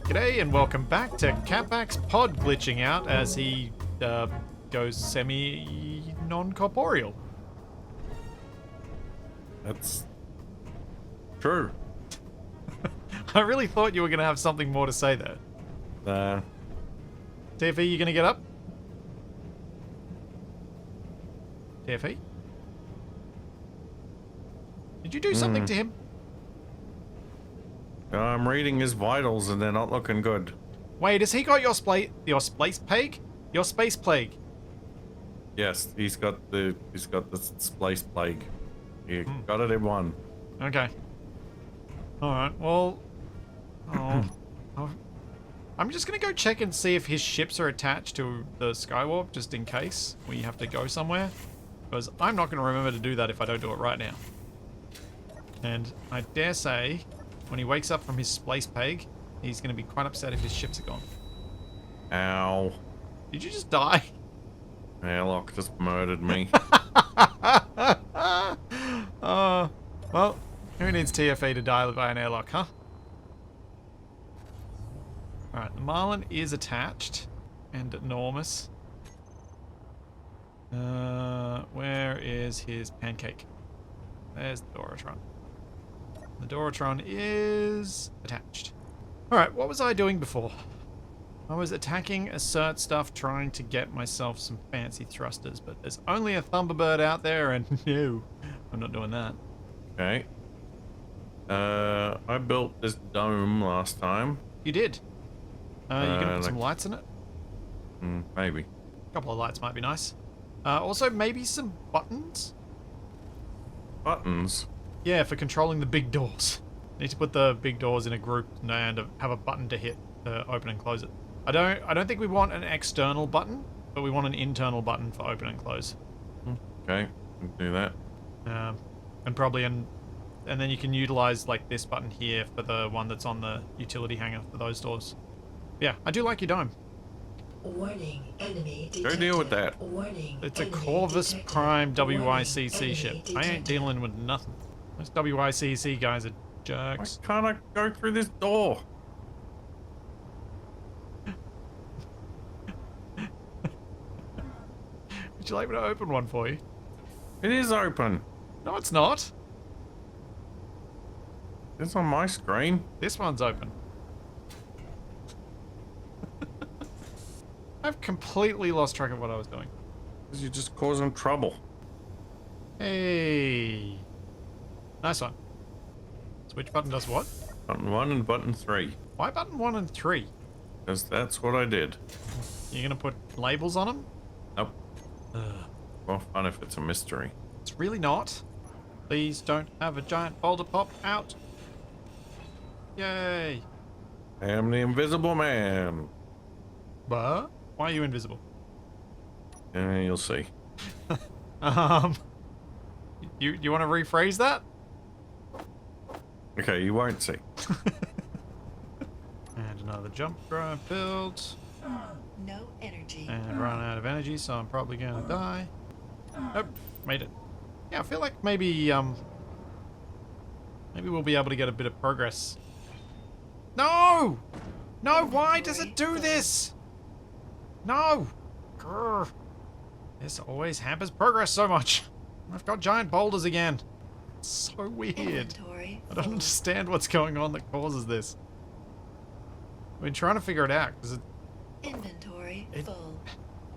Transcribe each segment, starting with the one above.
G'day and welcome back to Capac's pod glitching out as he goes semi-non-corporeal. That's true. I really thought you were going to have something more to say there. TFE, you going to get up? TFE? Did you do something to him? I'm reading his vitals and they're not looking good. Wait, has he got your space plague? Your space plague? Yes, he's got the splice plague. He got it in one. Okay. Alright, well... Oh. I'm just gonna go check and see if his ships are attached to the Skywarp, just in case we have to go somewhere. Because I'm not gonna remember to do that if I don't do it right now. And I dare say, when he wakes up from his splice plague, he's gonna be quite upset if his ships are gone. Ow. Did you just die? Airlock just murdered me. Well, who needs TFE to die by an airlock, huh? Alright, the Marlin is attached and enormous. Where is his pancake? There's the Doratron. The Doratron is attached. Alright, what was I doing before? I was attacking Assert stuff, trying to get myself some fancy thrusters, but there's only a Thunderbird out there, and no, I'm not doing that. Okay. I built this dome last time. You did? You gonna put some lights in it? Maybe. A couple of lights might be nice. Also, maybe some buttons? Buttons? Yeah, for controlling the big doors. Need to put the big doors in a group and have a button to hit to open and close it. I don't think we want an external button, but we want an internal button for open and close. Okay, can do that. And probably and then you can utilize like this button here for the one that's on the utility hanger for those doors. Yeah, I do like your dome. Warning, enemy detected. Go deal with that. Warning, It's a enemy Corvus detected. Prime Warning, WICC ship. enemy I ain't detected. dealing with nothing. Those WICC guys are Why jerks. can't I go through this door? Would you like me to open one for you? It is open. No, it's not. It's on my screen. This one's open. I've completely lost track of what I was doing. Because you're just causing trouble. Hey. Nice one. Switch button does what? Button 1 and button 3. Why button 1 and 3? Because that's what I did. You're gonna put labels on them? Nope. More fun if it's a mystery. It's really not. Please don't have a giant boulder pop out. Yay. I am the invisible man. But why are you invisible? You'll see. You want to rephrase that? Okay, you won't see. And another jump drive built. No energy. And run out of energy, so I'm probably gonna die. Nope, made it. Yeah, I feel like maybe we'll be able to get a bit of progress. No! No, why does it do this? No! Grr. This always hampers progress so much. I've got giant boulders again. It's so weird. Inventory I don't full. understand what's going on that causes this. I've been trying to figure it out, because Inventory full.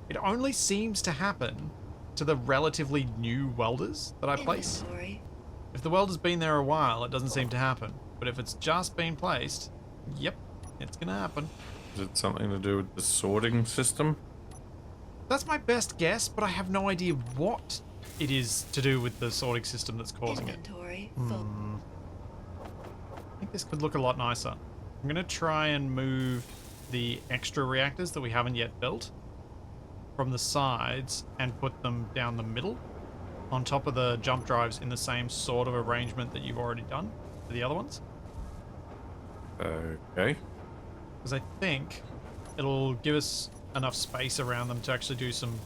it only seems to happen to the relatively new welders that I place. Inventory. If the welder's been there a while, it doesn't seem to happen. But if it's just been placed, yep, it's gonna happen. Is it something to do with the sorting system? That's my best guess, but I have no idea what it is to do with the sorting system that's causing it. Inventory full. I think this could look a lot nicer. I'm gonna try and move the extra reactors that we haven't yet built from the sides and put them down the middle on top of the jump drives in the same sort of arrangement that you've already done for the other ones. Okay. Because I think it'll give us enough space around them to actually do some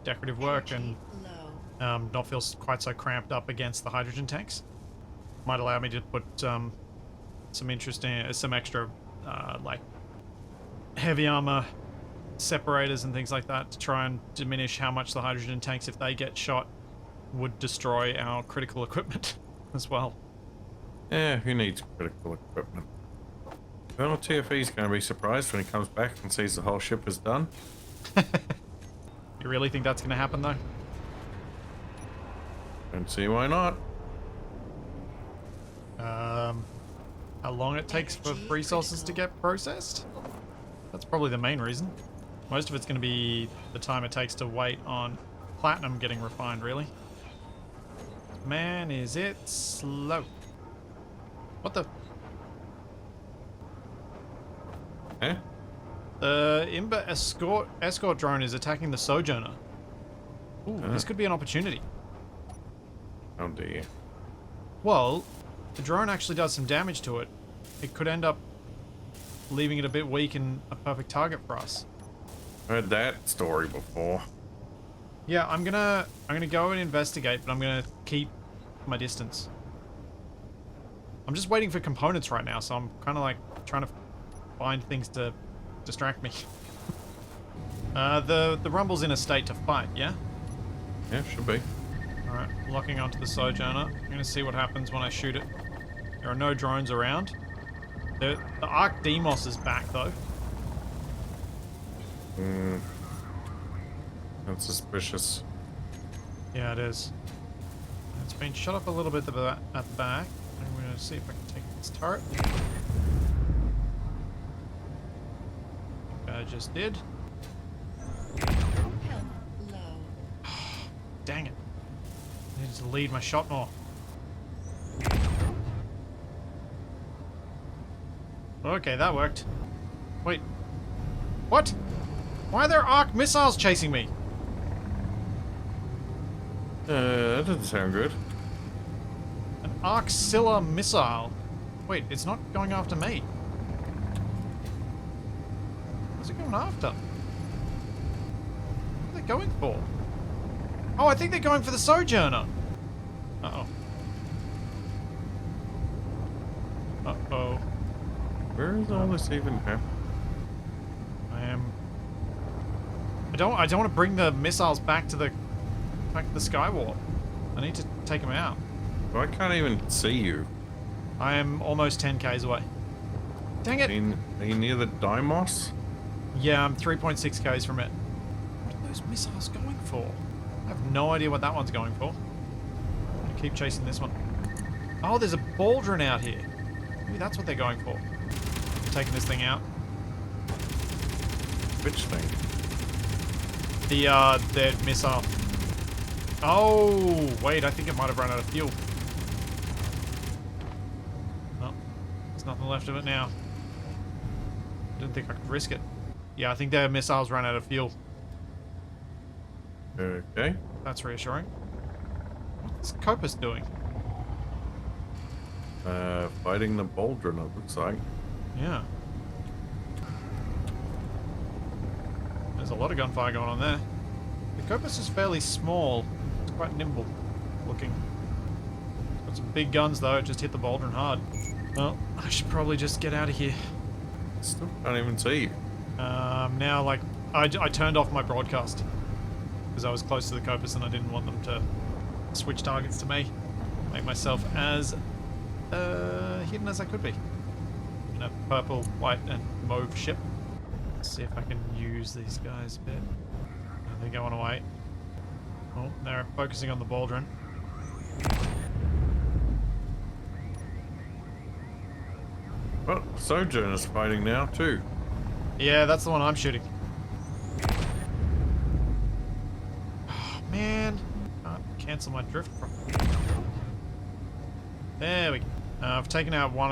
decorative work and Energy low. not feel quite so cramped up against the hydrogen tanks. Might allow me to put some extra like heavy armor separators and things like that to try and diminish how much the hydrogen tanks, if they get shot, would destroy our critical equipment as well. Yeah, who needs critical equipment? Well, TFE's going to be surprised when he comes back and sees the whole ship is done. You really think that's going to happen, though? Don't see why not. How long it takes for resources to get processed? That's probably the main reason. Most of it's going to be the time it takes to wait on platinum getting refined, really. Man, is it slow. What the? Eh? The Imber escort drone is attacking the Sojourner. Ooh, this could be an opportunity. Oh dear. Well, the drone actually does some damage to it. It could end up leaving it a bit weak and a perfect target for us. Heard that story before. Yeah, I'm gonna go and investigate, but I'm gonna keep my distance. I'm just waiting for components right now, so I'm kind of like trying to find things to distract me. The Rumble's in a state to fight, yeah? Yeah, should be. Alright, locking onto the Sojourner. I'm gonna see what happens when I shoot it. There are no drones around. The Arc Demos is back, though. That's suspicious. Yeah, it is. It's been shut up a little bit at the back. I'm gonna see if I can take this turret. I just did. Health low. Dang it. I needed to lead my shot more. Okay, that worked. Wait. What? Why are there arc missiles chasing me? That doesn't sound good. An Arc-Scylla missile. Wait, it's not going after me. What's it going after? What are they going for? Oh, I think they're going for the Sojourner. Uh-oh. Uh-oh. Where is all this even happening? I don't want to bring the missiles back to the Skywalk. I need to take them out. I can't even see you. I am almost 10 k's away. Dang it! Are you near the Dimos? Yeah, I'm 3.6 k's from it. What are those missiles going for? I have no idea what that one's going for. I'm gonna keep chasing this one. Oh, there's a Baldrin out here. Maybe that's what they're going for. I'm taking this thing out. Which thing? The missile. Oh, wait, I think it might have run out of fuel. Oh, there's nothing left of it now. Didn't think I could risk it. Yeah, I think their missiles ran out of fuel. Okay. That's reassuring. What's Copus doing? Fighting the Baldrin, it looks like. Yeah. There's a lot of gunfire going on there. The Copus is fairly small. It's quite nimble looking. Got some big guns though, it just hit the Baldrin hard. Well, I should probably just get out of here. Still can't even see you. Now, like, I turned off my broadcast because I was close to the Copus and I didn't want them to switch targets to me. Make myself as hidden as I could be. In a purple, white, and mauve ship. Let's see if I can use these guys a bit. They're going away. Oh, they're focusing on the Baldrin. Well, Sojourner's fighting now too. Yeah, that's the one I'm shooting. Oh, man. Can't cancel my drift. There we go. I've taken out one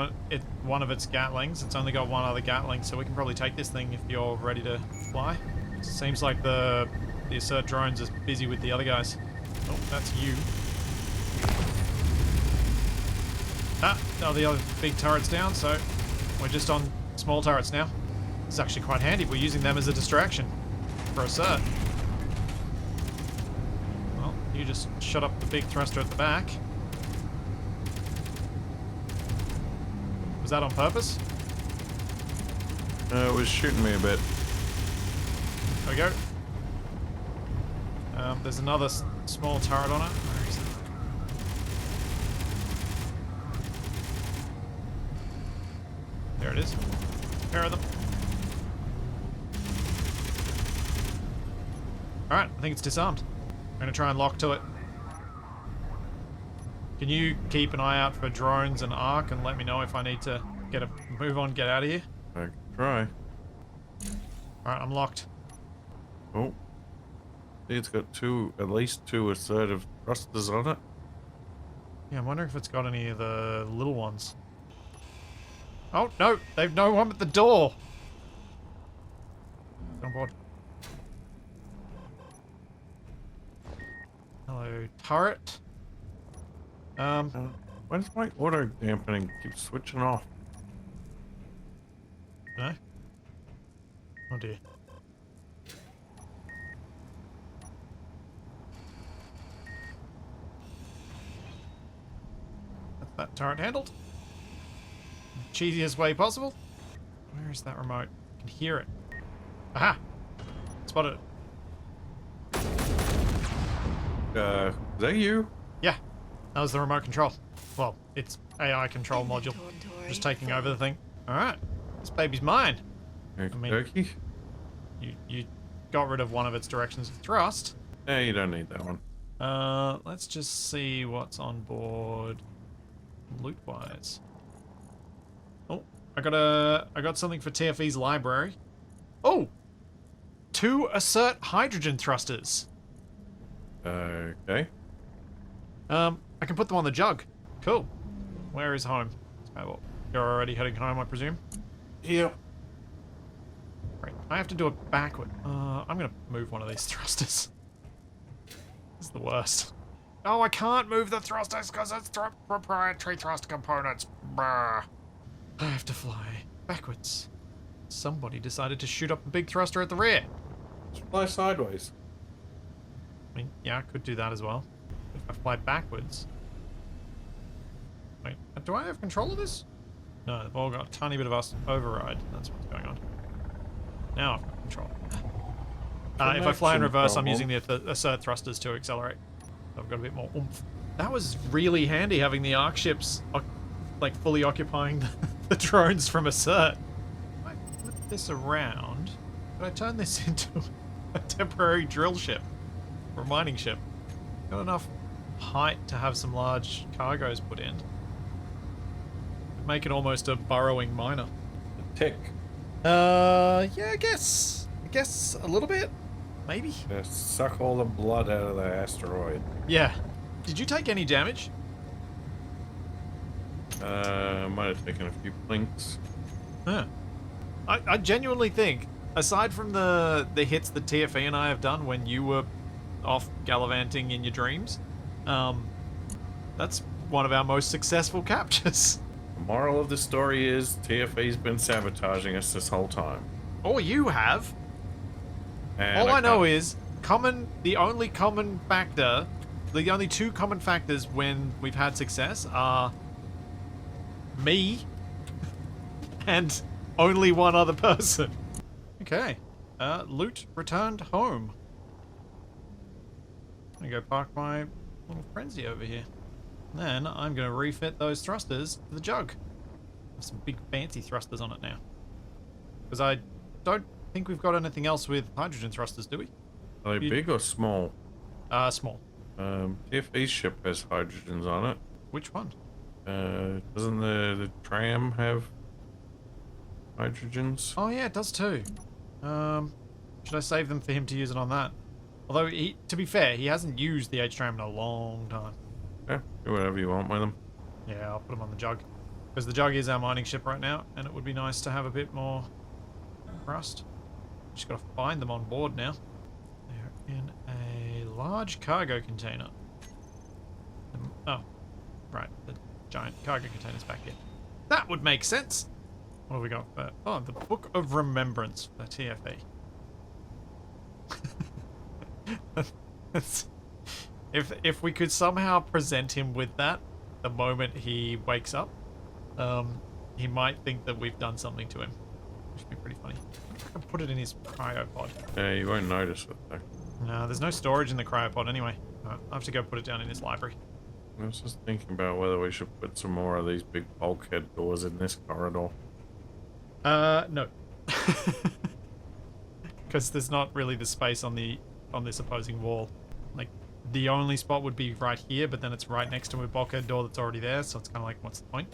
of its Gatlings. It's only got one other Gatling, so we can probably take this thing if you're ready to fly. Seems like the ASSERT drones are busy with the other guys. Oh, that's you. Oh, the other big turret's down, so we're just on small turrets now. It's actually quite handy. We're using them as a distraction for ASSERT. Well, you just shut up the big thruster at the back. Was that on purpose? It was shooting me a bit. There we go. There's another small turret on it. Where is it? There it is. Pair of them. Alright, I think it's disarmed. I'm gonna try and lock to it. Can you keep an eye out for drones and arc and let me know if I need to move on, get out of here? I can try. Alright, I'm locked. Oh. See, it's got at least two assertive thrusters on it. Yeah, I'm wondering if it's got any of the little ones. Oh, no! They've no one at the door! On board. Hello, turret. Why does my auto dampening keep switching off? No? Oh dear. That's that turret handled. Cheesiest way possible. Where is that remote? I can hear it. Aha! Spotted it. Is that you? Yeah, that was the remote control. Well, it's AI control module. Inventory Just taking over the full. thing. Alright, this baby's mine. mean- Okey-dokey. You got rid of one of its directions of thrust. Yeah, you don't need that one. Let's just see what's on board loot-wise. Oh, I got something for TFE's library. Oh! 2 ASSERT hydrogen thrusters. Okay. I can put them on the jug. Cool. Where is home? Skywalk. You're already heading home, I presume? Yep. Right. I have to do it backward. I'm gonna move one of these thrusters. This is the worst. Oh, I can't move the thrusters because it's proprietary thruster components. Brr. I have to fly backwards. Somebody decided to shoot up a big thruster at the rear. Just fly sideways. I mean, yeah, I could do that as well. If I fly backwards... Wait, do I have control of this? No, they've all got a tiny bit of us override. That's what's going on. Now I've got control. If I fly in reverse, I'm using the ASSERT thrusters to accelerate. So I've got a bit more oomph. That was really handy having the arc ships like fully occupying the drones from ASSERT. If I flip this around, could I turn this into a temporary drill ship? Or a mining ship? Got enough height to have some large cargoes put in. Make it almost a burrowing miner. Tick. Yeah, I guess a little bit, maybe. Just suck all the blood out of the asteroid. Yeah. Did you take any damage? Might have taken a few blinks. Huh. I genuinely think, aside from the hits that TFE and I have done when you were off gallivanting in your dreams, that's one of our most successful captures. The moral of the story is TFE's been sabotaging us this whole time. Or you have. And All I know is the only common factor, the only 2 common factors when we've had success are me and only one other person. Okay. Loot returned home. I'm gonna go park my little frenzy over here. Then I'm gonna refit those thrusters to the jug. There's some big fancy thrusters on it now. Because I don't think we've got anything else with hydrogen thrusters, do we? Are they big or small? Small. TFE's ship has hydrogens on it. Which one? Doesn't the tram have hydrogens? Oh yeah, it does too. Should I save them for him to use it on that? Although, to be fair, he hasn't used the H-tram in a long time. Yeah, do whatever you want with them. Yeah, I'll put him on the jug. Because the jug is our mining ship right now, and it would be nice to have a bit more rust. Just gotta find them on board now. They're in a large cargo container. Oh, right, the giant cargo container's back here. That would make sense! What have we got? Oh, the Book of Remembrance for TFE. If we could somehow present him with that the moment he wakes up, he might think that we've done something to him. Which would be pretty funny. I wonder if I can put it in his cryopod. Yeah, you won't notice it though. No, there's no storage in the cryopod anyway. I have to go put it down in his library. I was just thinking about whether we should put some more of these big bulkhead doors in this corridor. No. Because there's not really the space on this opposing wall. Like, the only spot would be right here, but then it's right next to a bulkhead door that's already there, so it's kind of like, what's the point?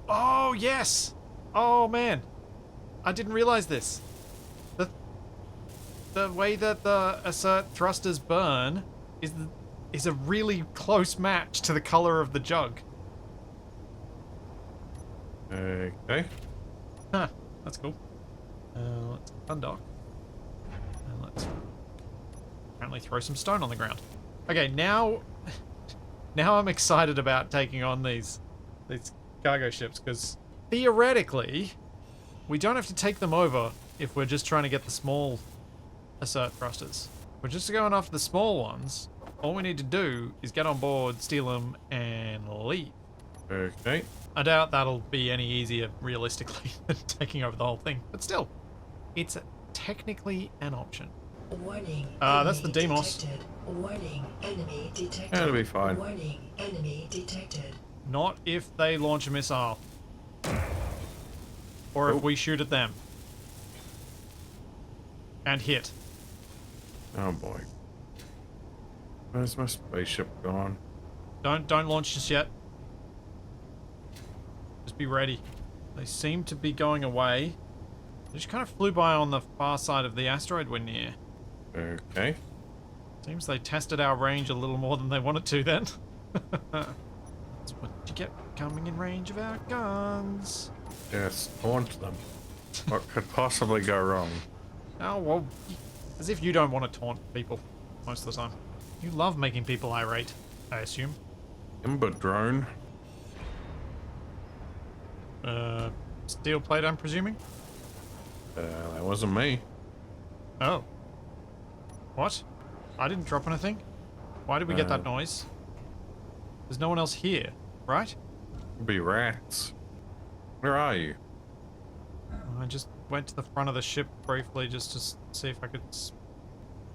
Oh, yes! Oh, man. I didn't realize this. The way that the ASSERT thrusters burn is a really close match to the color of the jug. Okay. Huh, that's cool. Let's undock. And let's apparently throw some stone on the ground. Okay, now I'm excited about taking on these cargo ships, because theoretically we don't have to take them over if we're just trying to get the small ASSERT thrusters. We're just going after the small ones. All we need to do is get on board, steal them, and leave. Okay. I doubt that'll be any easier, realistically, than taking over the whole thing. But still, it's technically an option. Warning. That's the enemy Demos. detected. Warning. Enemy detected. That'll be fine. Warning. Enemy detected. Not if they launch a missile. Or if we shoot at them. And hit. Oh boy. Where's my spaceship gone? Don't launch just yet. Just be ready. They seem to be going away. They just kind of flew by on the far side of the asteroid we're near. Okay. Seems they tested our range a little more than they wanted to then. That's what you get coming in range of our guns. Yes, taunt them. What could possibly go wrong? Oh, well, as if you don't want to taunt people most of the time. You love making people irate, I assume. Ember drone. Steel plate, I'm presuming? That wasn't me. Oh. What? I didn't drop anything. Why did we get that noise? There's no one else here, right? Could be rats. Where are you? I just went to the front of the ship briefly just to see if I could... I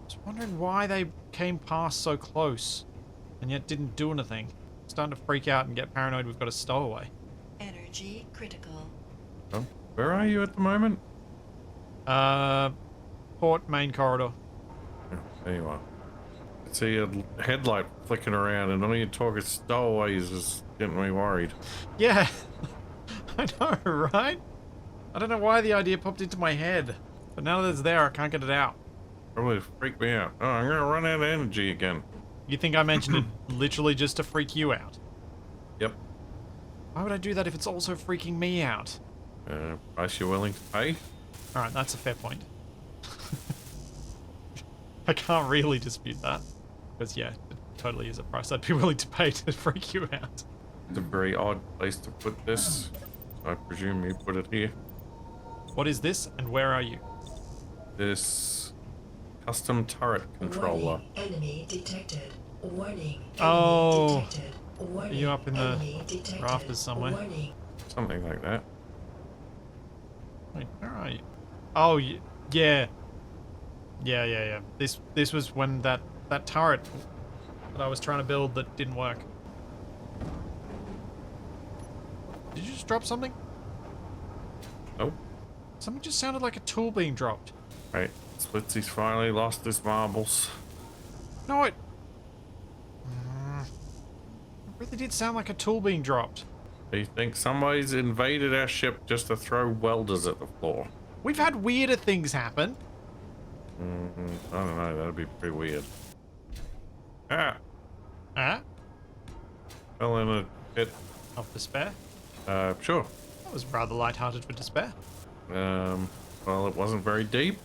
was wondering why they came past so close and yet didn't do anything. I'm starting to freak out and get paranoid we've got a stowaway. Energy critical. Oh, where are you at the moment? Port main corridor. Oh, there you are. I see a headlight flicking around, and all you talk is stowaways is getting me worried. Yeah, I know, right? I don't know why the idea popped into my head, but now that it's there, I can't get it out. Probably freak me out. Oh, I'm gonna run out of energy again. You think I mentioned it literally just to freak you out? Yep. Why would I do that if it's also freaking me out? Price you're willing to pay? Alright, that's a fair point. I can't really dispute that. Because, yeah, it totally is a price I'd be willing to pay to freak you out. It's a very odd place to put this. I presume you put it here. What is this, and where are you? This custom turret controller. Warning. Enemy detected. Warning. Enemy Oh. detected. Warning. Are you up in the Enemy detected. rafters somewhere? Warning. Something like that. Wait, where are you? Oh, yeah. Yeah. This was when that turret that I was trying to build that didn't work. Did you just drop something? Oh, Something just sounded like a tool being dropped. right. Splitsy's finally lost his marbles. No, it really did sound like a tool being dropped. Do you think somebody's invaded our ship just to throw welders at the floor? We've had weirder things happen. I don't know. That'd be pretty weird. Ah, Ah, fell in a pit. of despair. Sure. That was rather light-hearted for despair. Well, it wasn't very deep.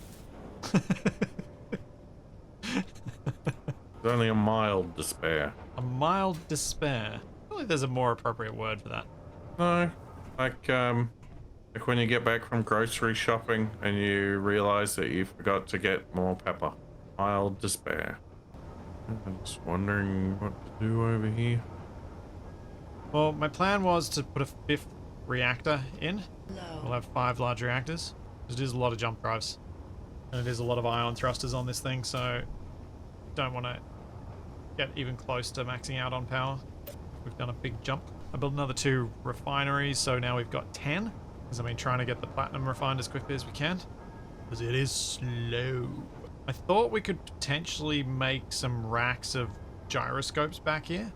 It's only a mild despair. A mild despair. I feel like there's a more appropriate word for that. No, like when you get back from grocery shopping and you realize that you forgot to get more pepper. Mild despair. I'm just wondering what to do over here. Well, my plan was to put a 5th reactor in. Low. We'll have 5 large reactors. It is a lot of jump drives. And it is a lot of ion thrusters on this thing, so don't want to get even close to maxing out on power. We've done a big jump. I built another 2 refineries, so now we've got 10. Because I've been trying to get the platinum refined as quickly as we can. Because it is slow. I thought we could potentially make some racks of gyroscopes back here.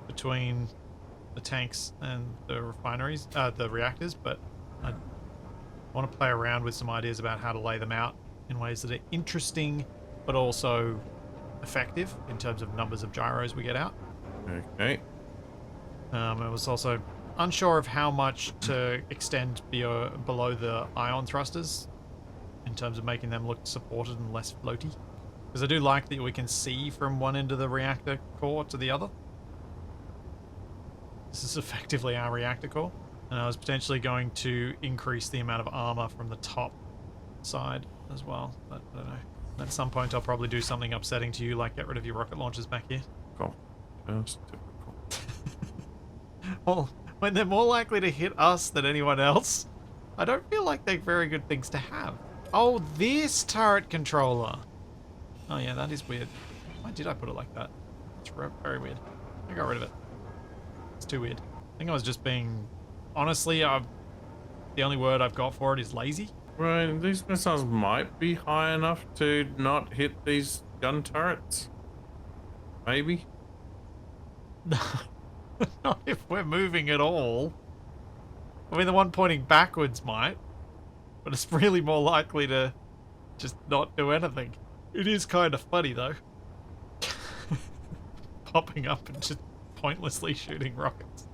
Between the tanks and the refineries, the reactors, but I want to play around with some ideas about how to lay them out in ways that are interesting, but also effective in terms of numbers of gyros we get out. Okay. I was also unsure of how much to extend below the ion thrusters in terms of making them look supported and less floaty. Because I do like that we can see from one end of the reactor core to the other. This is effectively our reactor core. And I was potentially going to increase the amount of armor from the top side as well. But I don't know. At some point I'll probably do something upsetting to you, like get rid of your rocket launchers back here. Cool. Just typical. Well, when they're more likely to hit us than anyone else, I don't feel like they're very good things to have. Oh, this turret controller. Oh yeah, that is weird. Why did I put it like that? It's very weird. I got rid of it. It's too weird. I think I was just being... Honestly, the only word I've got for it is lazy. Right, these missiles might be high enough to not hit these gun turrets. Maybe. Not if we're moving at all. I mean, the one pointing backwards might, but it's really more likely to just not do anything. It is kind of funny, though. Popping up and just pointlessly shooting rockets.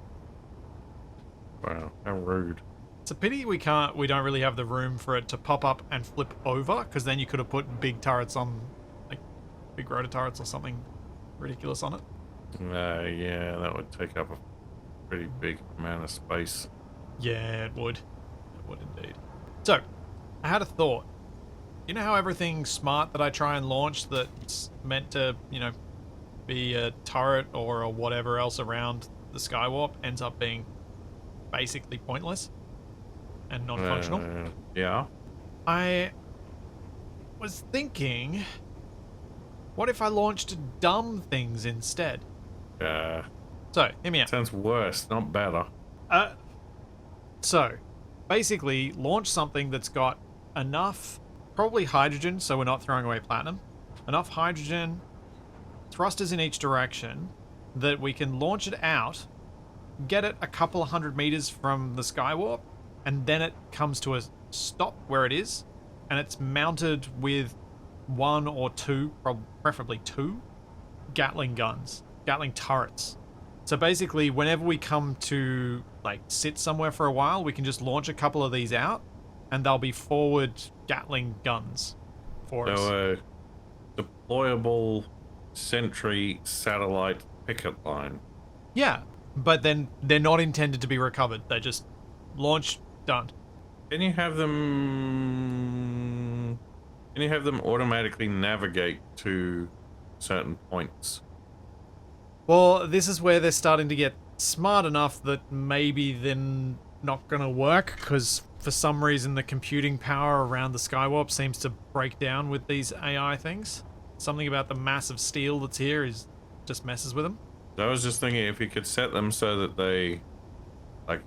Wow, how rude. It's a pity we don't really have the room for it to pop up and flip over, because then you could have put big turrets on, like, big rotor turrets or something ridiculous on it. Yeah, that would take up a pretty big amount of space. Yeah, it would. It would indeed. So, I had a thought. You know how everything smart that I try and launch that's meant to, you know, be a turret or a whatever else around the Skywarp ends up being basically pointless and non-functional? Yeah. I was thinking, what if I launched dumb things instead? So, hear me out. Sounds worse, not better. So, basically, launch something that's got enough, probably hydrogen, so we're not throwing away platinum, enough hydrogen, thrusters in each direction, that we can launch it out, get it a couple of 100 meters from the Skywarp, and then it comes to a stop where it is, and it's mounted with 1 or 2, preferably 2, Gatling guns, Gatling turrets. So basically, whenever we come to, like, sit somewhere for a while, we can just launch a couple of these out, and they'll be forward Gatling guns for us. So a deployable sentry satellite picket line. Yeah, but then they're not intended to be recovered. They're just launched, done. Can you have them automatically navigate to certain points? Well, this is where they're starting to get smart enough that maybe they're not going to work, because for some reason the computing power around the Skywarp seems to break down with these AI things. Something about the massive steel that's here just messes with them. I was just thinking if you could set them so that they, like,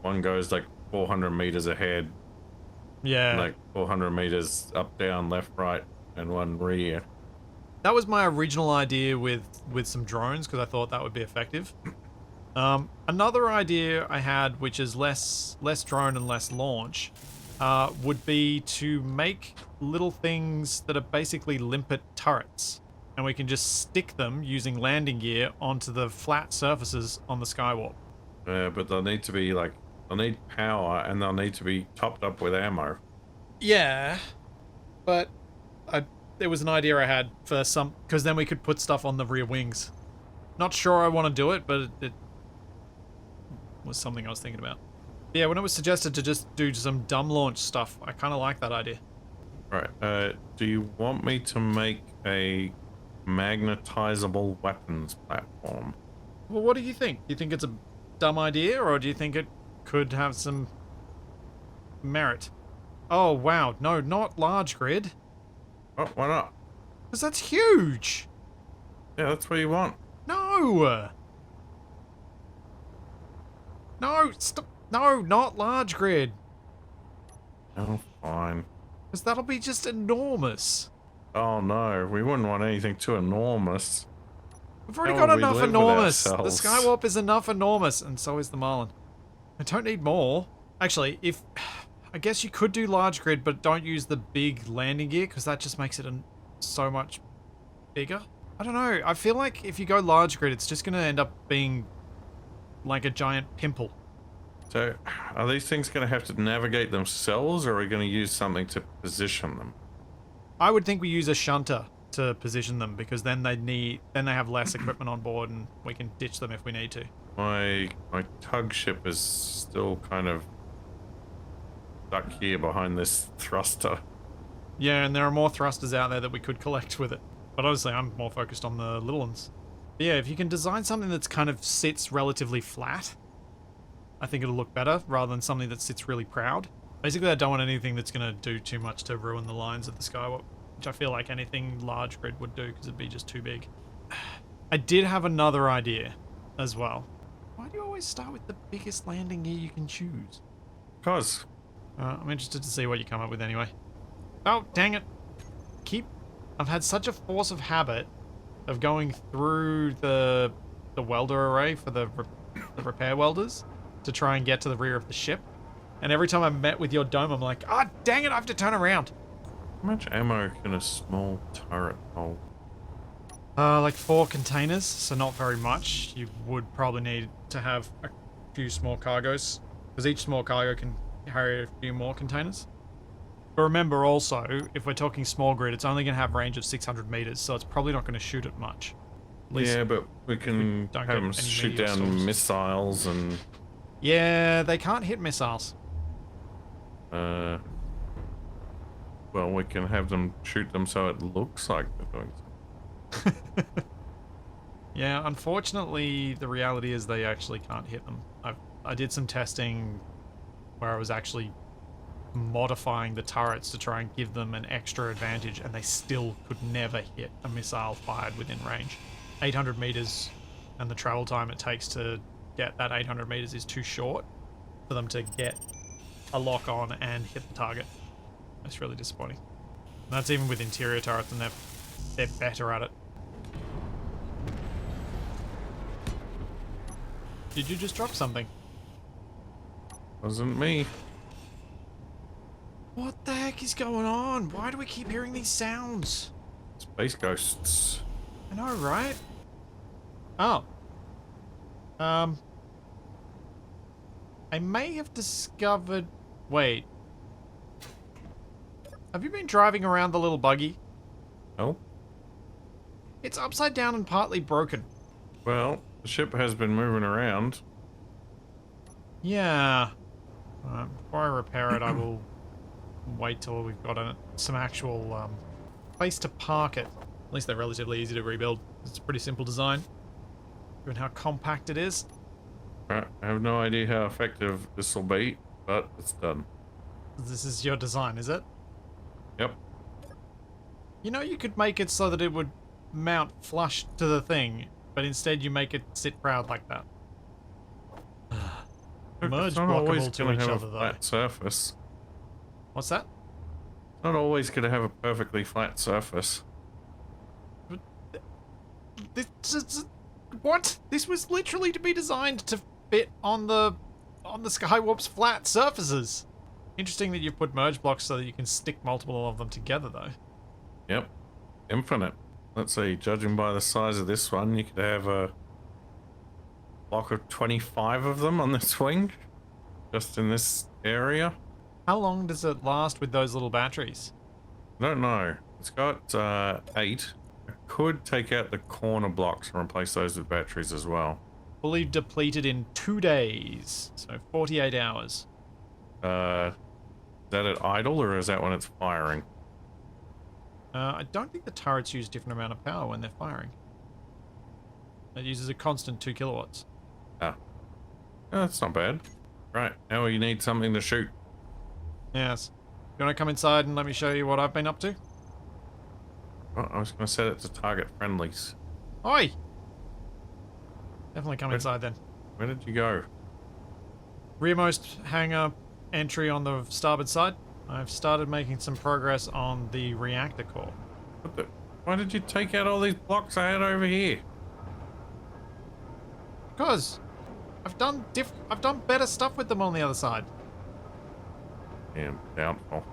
one goes like 400 meters ahead, Yeah. like 400 meters up, down, left, right, and one rear. That was my original idea with some drones, because I thought that would be effective. Another idea I had, which is less drone and less launch, would be to make little things that are basically limpet turrets. And we can just stick them using landing gear onto the flat surfaces on the Skywarp. But they'll need to be like, they'll need power and they'll need to be topped up with ammo. Yeah, but there was an idea I had for some, because then we could put stuff on the rear wings. Not sure I want to do it, but it was something I was thinking about. Yeah, when it was suggested to just do some dumb launch stuff, I kind of like that idea. Right. Do you want me to make a magnetizable weapons platform? Well, what do you think? Do you think it's a dumb idea, or do you think it could have some merit. Oh, wow. No, not large grid. Oh, why not? Because that's huge. Yeah, that's what you want. No. No, stop. No, not large grid. Oh, fine. Because that'll be just enormous. Oh no, we wouldn't want anything too enormous. We've already How got would we enough live with enormous. The ourselves? Skywarp is enough enormous, and so is the Marlin. I don't need more. Actually, if... I guess you could do large grid, but don't use the big landing gear, because that just makes it so much bigger. I don't know. I feel like if you go large grid, it's just going to end up being like a giant pimple. So, are these things going to have to navigate themselves, or are we going to use something to position them? I would think we use a shunter to position them, because then they have less equipment on board, and we can ditch them if we need to. My tug ship is still kind of stuck here behind this thruster. Yeah, and there are more thrusters out there that we could collect with it. But honestly, I'm more focused on the little ones. But yeah, if you can design something that's kind of sits relatively flat, I think it'll look better, rather than something that sits really proud. Basically, I don't want anything that's going to do too much to ruin the lines of the Skywalk, which I feel like anything large grid would do, because it'd be just too big. I did have another idea as well. Why do you always start with the biggest landing gear you can choose? Because I'm interested to see what you come up with anyway. Oh, dang it. I've had such a force of habit of going through the welder array for the repair welders to try and get to the rear of the ship. And every time I met with your dome, I'm like, ah, dang it, I have to turn around. how much ammo can a small turret hold? Like 4 containers, so not very much. You would probably need to have a few small cargoes, because each small cargo can carry a few more containers. But remember also, if we're talking small grid, it's only going to have range of 600 meters, so it's probably not going to shoot it much. At least Yeah, but we can don't have get them any shoot meteor down storms. missiles and... Yeah, they can't hit missiles. well, we can have them shoot them so it looks like they're doing something. Yeah, unfortunately, the reality is they actually can't hit them. I did some testing where I was actually modifying the turrets to try and give them an extra advantage, and they still could never hit a missile fired within range. 800 meters, and the travel time it takes to get that 800 meters is too short for them to get a lock on and hit the target. That's really disappointing. And that's even with interior turrets, and they're better at it. Did you just drop something? Wasn't me. What the heck is going on? Why do we keep hearing these sounds? Space ghosts. I know, right? Oh. I may have discovered... Wait. Have you been driving around the little buggy? Oh, It's upside down and partly broken. well, the ship has been moving around. Yeah. Before I repair it, I will wait till we've got some actual place to park it. At least they're relatively easy to rebuild. It's a pretty simple design, given how compact it is. Right, I have no idea how effective this will be, but it's done. This is your design, is it? Yep. You know, you could make it so that it would mount flush to the thing, but instead you make it sit proud like that. Merge It's not always blockable to going each to have other, a though. flat surface. What's that? It's not always going to have a perfectly flat surface. What? This was literally to be designed to fit on the Skywarp's flat surfaces. Interesting that you've put merge blocks so that you can stick multiple of them together, though. Yep. Infinite. Let's see, judging by the size of this one, you could have a block of 25 of them on this wing. Just in this area. How long does it last with those little batteries? I don't know. It's got 8. I could take out the corner blocks and replace those with batteries as well. Fully depleted in 2 days, so 48 hours. Is that at idle or is that when it's firing? I don't think the turrets use a different amount of power when they're firing. It uses a constant 2 kilowatts. Ah. Oh, that's not bad. Right, now we need something to shoot. Yes. You want to come inside and let me show you what I've been up to? Oh, I was going to set it to target friendlies. Oi! Definitely come inside then. Where did you go? Rearmost hangar entry on the starboard side. I've started making some progress on the reactor core. What the? Why did you take out all these blocks I had over here? Because I've done better stuff with them on the other side. Yeah, doubtful.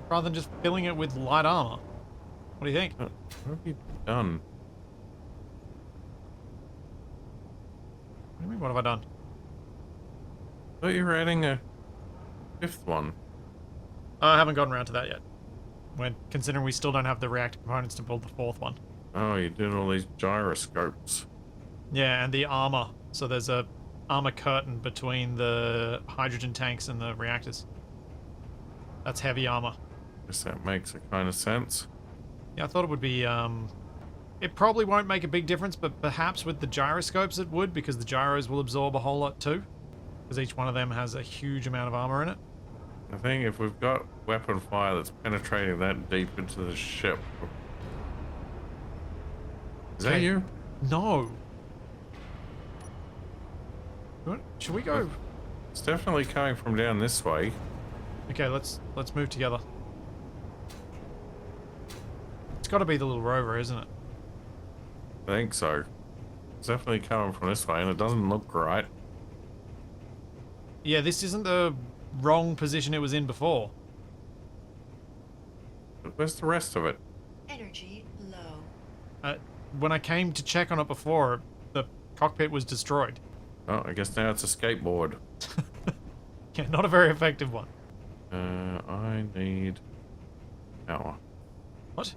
Rather than just filling it with light armor. What do you think? What have you done? What do you mean, what have I done? I thought you were adding a 5th one. I haven't gotten around to that yet. When considering we still don't have the reactor components to build the 4th one. Oh, you did all these gyroscopes. Yeah, and the armor. So there's a armor curtain between the hydrogen tanks and the reactors. That's heavy armor. Guess that makes a kind of sense. Yeah, I thought it would be, it probably won't make a big difference, but perhaps with the gyroscopes it would, because the gyros will absorb a whole lot too. Because each one of them has a huge amount of armor in it. I think if we've got weapon fire that's penetrating that deep into the ship... Is that Okay. you? No. Should we go? It's definitely coming from down this way. Okay, let's move together. It's got to be the little rover, isn't it? I think so. It's definitely coming from this way and it doesn't look right. Yeah, this isn't the wrong position it was in before. But where's the rest of it? Energy low. When I came to check on it before, the cockpit was destroyed. Oh, I guess now it's a skateboard. Yeah, not a very effective one. I need power. What?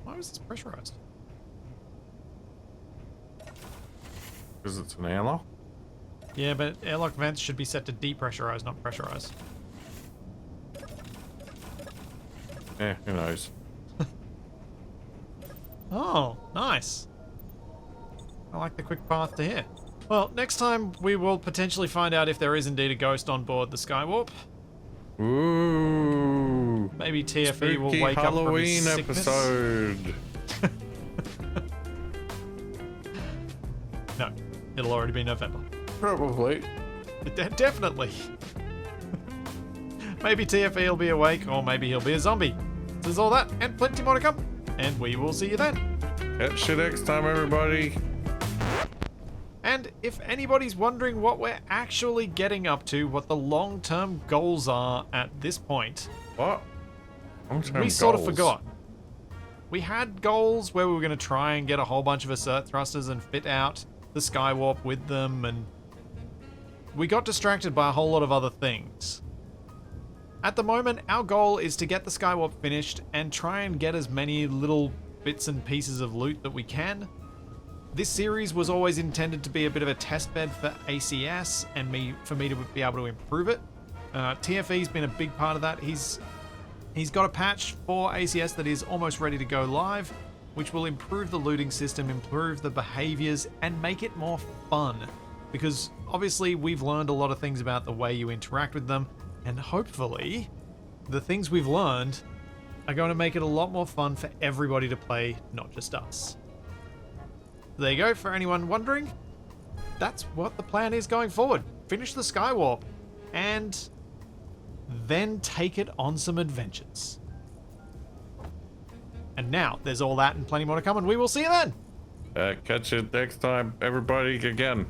Why was this pressurized? Because it's an airlock? Yeah, but airlock vents should be set to depressurize, not pressurize. Eh, who knows? Oh, nice. I like the quick path to here. Well, next time we will potentially find out if there is indeed a ghost on board the Skywarp. Ooh. Maybe TFE Spooky will wake Halloween up from his sickness. episode. No, it'll already be November. Probably. Definitely. Maybe TFE will be awake, or maybe he'll be a zombie. There's all that, and plenty more to come. And we will see you then. Catch you next time, everybody. And if anybody's wondering what we're actually getting up to, what the long-term goals are at this point, What? we sort of forgot. We had goals where we were going to try and get a whole bunch of ASSERT thrusters and fit out the Skywarp with them, and we got distracted by a whole lot of other things. At the moment, our goal is to get the Skywarp finished and try and get as many little bits and pieces of loot that we can. This series was always intended to be a bit of a testbed for ACS and for me to be able to improve it. TFE's been a big part of that. He's got a patch for ACS that is almost ready to go live, which will improve the looting system, improve the behaviors, and make it more fun. Because obviously we've learned a lot of things about the way you interact with them, and hopefully the things we've learned are going to make it a lot more fun for everybody to play, not just us. There you go, for anyone wondering. That's what the plan is going forward. Finish the Skywarp, and then take it on some adventures. And now, there's all that and plenty more to come, and we will see you then! Catch you next time, everybody, again.